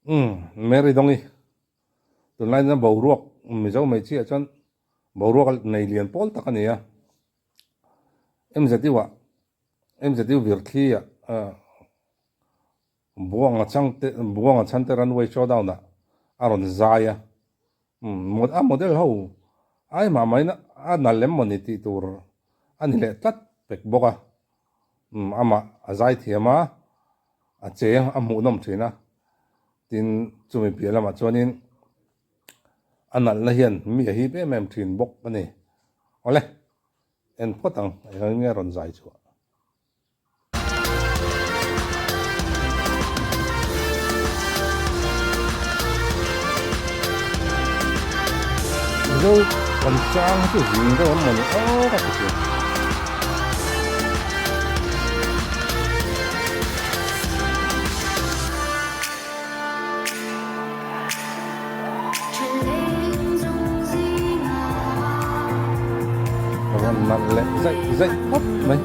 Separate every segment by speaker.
Speaker 1: Mary dongi tun lai na boruak mi zo mai chi chon boruak nei lian pol takania em zati vir thia buang chante ran way showdown na aron zaya model ho ai ma mai na na lemon ti tur ani le tat pek boka ama azai thiama a che amu nom thina tin chumi piala ma chonin anal la hian mi hi pe mem thin bok ani ole en potang nge ron zai chu zo kan chang chu jing do mon ka chu nặng lệ dậy hấp mấy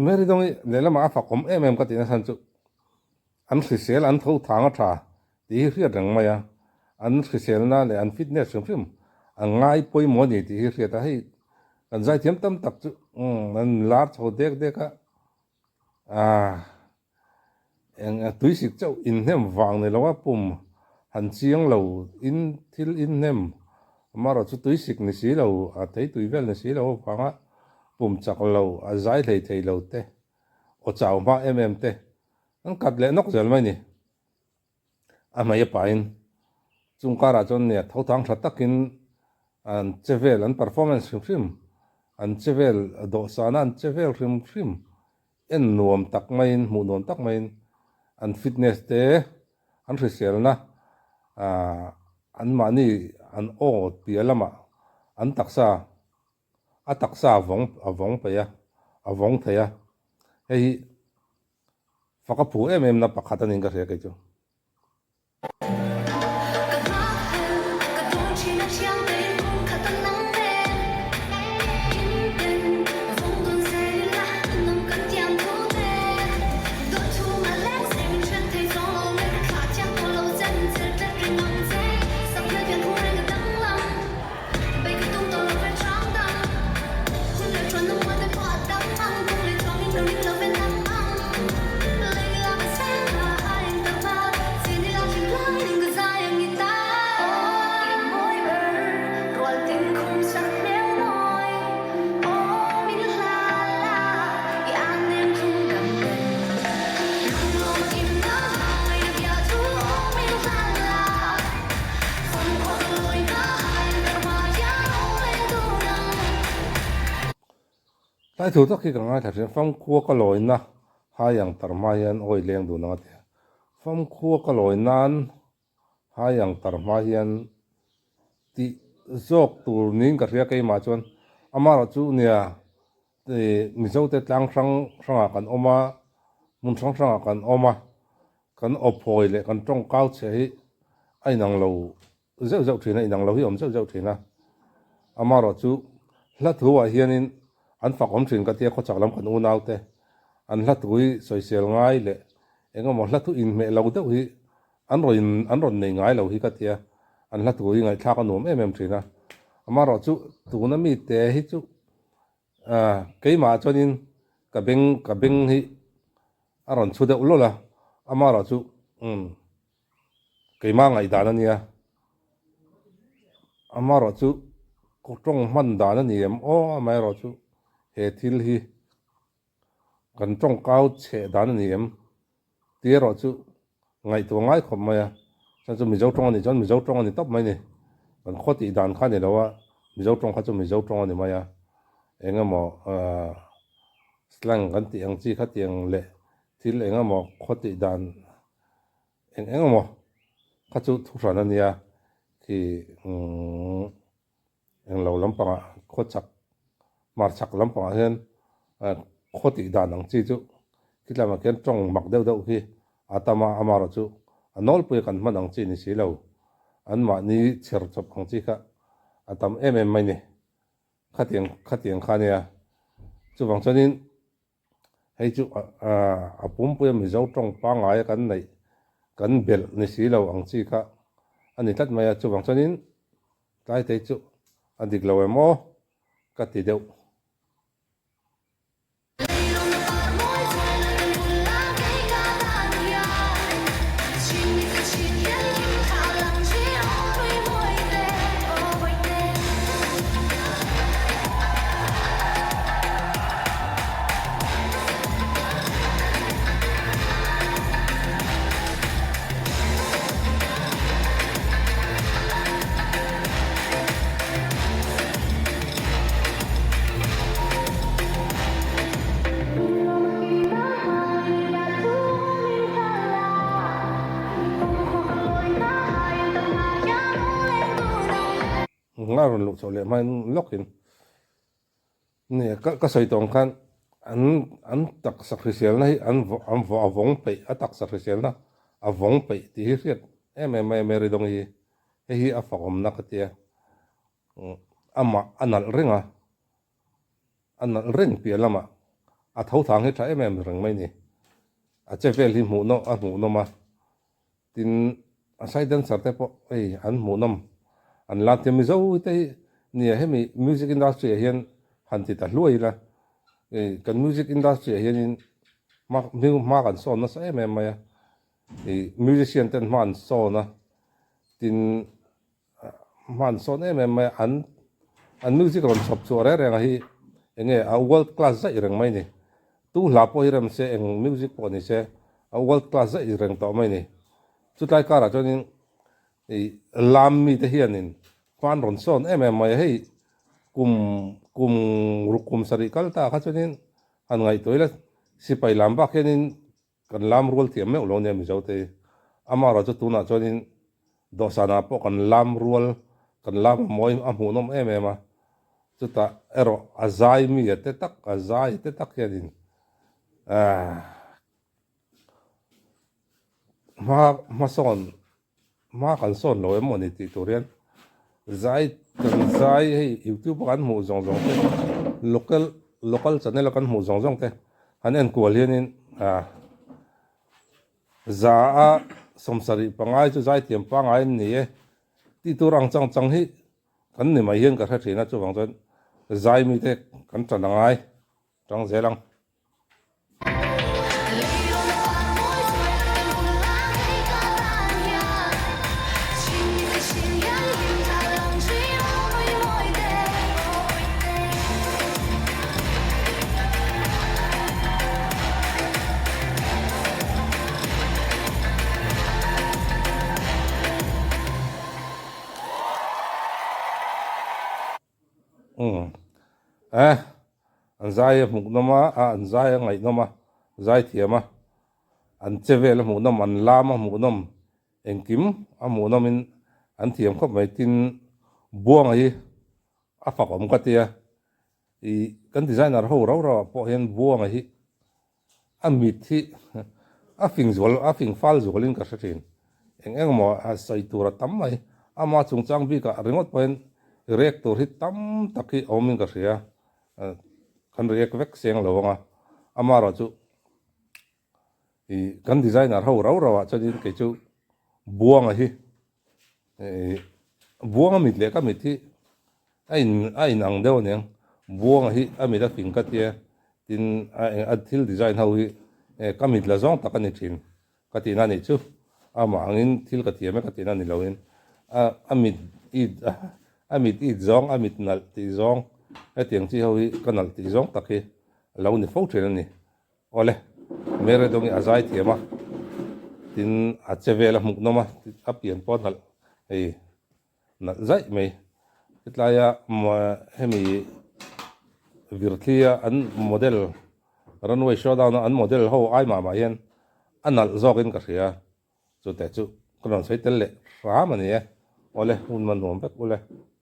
Speaker 1: Mary dong le la ma fa kom ka tin san chu an sel an tho thang tha ti ri rang ma ya an sel na le an fitness film an ngai poi mo ni ti ri ta hi kan zai thiam tam tak chu an lar chho dek ka en tuisik chau in hem wang ne lawa pum han chiang lo in thil in nem maro chu tuisik ni si lo a thei tuivel ni si lo panga pum chak lo a zai thei lo te o chau ma te an kat le nok zel mai ni a mai pa in chung kara chon ne tho thang tha takin an chevel an performance film an chevel do sana an chevel film en nuam tak mai mu nuam tak mai an fitness te an risel na an mani an o pialama an taksa vong pa ya avong thaya hei fakapu na pakhatan inga re kai chu tại thủ tắc khi cả ngay thật sự phong cua có lỗi na hai yang tar mai hian oi leng du na te phong cua có lỗi nan hai yang tar mai hian ti zok tur nin ka ria kai ma chon amara chu nia te mi zo te tlang sang kan oma mun sang kan oma kan opoi le kan tong kau che hi ai nang lo zau thina inang lo hi om zau thina amara chu la thuwa hianin an fa kom thin ka tia kho chaklam kan u nau te an hla tui social ngai le engemaw hla tu in me lo deuh hi an ron nei ngai lo hi ka tia an hla tui ngai thla ka nuam em thina amaro chu tuna mi te hi chu keima chonin ka beng hi aron chu deuh lo la amara chu keima ngai dan ania amara chu tong man dan ani em o amai ro chu he thil hi kan tong kau che dan ani em tia ro chu ngai tu ngai khom maya chan chu mi zo tong ani chan mi zo tong ani top mai ni kan khoti dan kha ni lawa mi zo tong kha chu mi zo tong ani maya engamo slang kan ti ang chi kha tiang le thil engamo khoti dan engamo kha chu thu ran ania ki eng lo lampanga khochak mar chak lampanga hen khoti dan ang chi chu kitlama ken tong mak deuh deuh hi atama amaro chu anol pui kan man ang chi ni si lo an ma ni cher chop ang chi kha atam em mai ni khatiang kha nia chu wang chonin hei chu a pum pui mi zo tong pa ngai kan nei kan bel ni si lo ang chi kha ani tat mai chu wang chonin tai te chu adik lo emo ka ti deuh nga ron lu chole mai lokin ne ka soi tong khan an tak sakrisial na hi an vo avong pe atak sakrisial na avong pe ti hi riat mai ri dong hi a fakom na katia ama anal ringa anal ring pi lama a thau thang hi tha reng mai ni a che vel hi mu no ma tin a sai dan sarte po an mu nom an la tem zo te ni hemi music industry hian han ti ta hlui la kan music industry hian in ma kan son na sa mai musician ten man son na tin man son mai an music ron chop chu re hi enge a world class za ireng mai ni tu la po irem se eng music po ni se a world class za ireng to mai ni chu tai kara chonin lam mi te hianin fan ron son mai hei kum rukum sari kalta kha chonin an ngai toila sipai lam ba kenin kan lam rul thiam me lo ne mi zote amara chu tuna chonin do sana po kan lam rul kan lam moi amu nom ma chuta ero azai mi te tak azai te tak hianin ma son ma kan son lo emo ni ti torian zai kan zai hei youtube kan mu zong te local channel kan mu zong te hanen kual hianin za a somsari pangai chu zai tiam pangai ni ti turang chang hi kan ni mai hian ka tha thina chu wang chon zai mi te kan chanangai tang zelang an zai muk noma an zai ngai noma zai thiama an chevel mu nom an lama mu nom engkim a mu nomin an thiam khop mai tin buang hi a fakom ka tia kan designer ho ro po hian buang hi a mit hi a fing fal zolin ka hrethin eng mo a sai tura tam mai ama chungchang bi ka ringot point reactor hi tam taki omin ka hria kan react vek seng lawanga amara chu kan designer ho ro chanin ke chu buang hi buang mit le ka mit hi ai nang deuh neng buang hi ami da fing ka tia tin a thil design ho hi kamit la zong tak ani thin ka tin ani chu ama angin thil ka tiam ka tin ani loin amit i zong amit nal ti zong a tiang chi ho hi kanal ti zong tak hi lo ni fo thin ani ole mere dongi azai thiama tin a chevela muk noma a pian pon hal ei na zai mai itlaya ma hemi virthlia an model runway showdown an model ho ai ma hian anal zokin ka hria chu te chu kanon sei tel le ra mani ole hun man nom pek ole